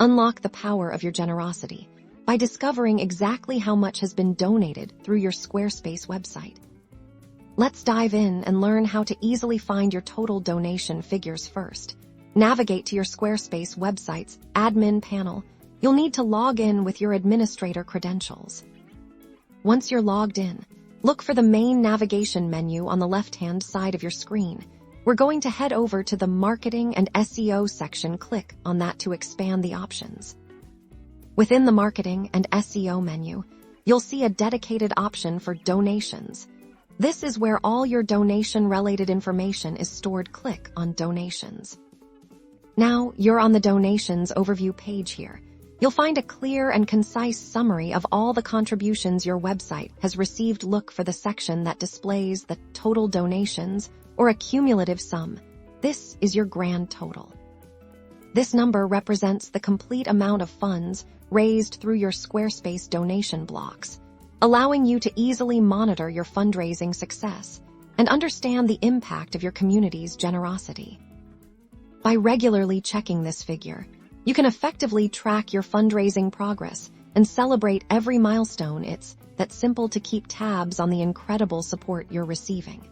Unlock the power of your generosity by discovering exactly how much has been donated through your Squarespace website. Let's dive in and learn how to easily find your total donation figures first. Navigate to your Squarespace website's admin panel. You'll need to log in with your administrator credentials. Once you're logged in, look for the main navigation menu on the left-hand side of your screen. We're going to head over to the Marketing and SEO section. Click on that to expand the options. Within the Marketing and SEO menu, you'll see a dedicated option for donations. This is where all your donation-related information is stored. Click on Donations. Now you're on the Donations overview page here. You'll find a clear and concise summary of all the contributions your website has received. Look for the section that displays the total donations or a cumulative sum. This is your grand total. This number represents the complete amount of funds raised through your Squarespace donation blocks, allowing you to easily monitor your fundraising success and understand the impact of your community's generosity. By regularly checking this figure, you can effectively track your fundraising progress and celebrate every milestone. It's that simple to keep tabs on the incredible support you're receiving.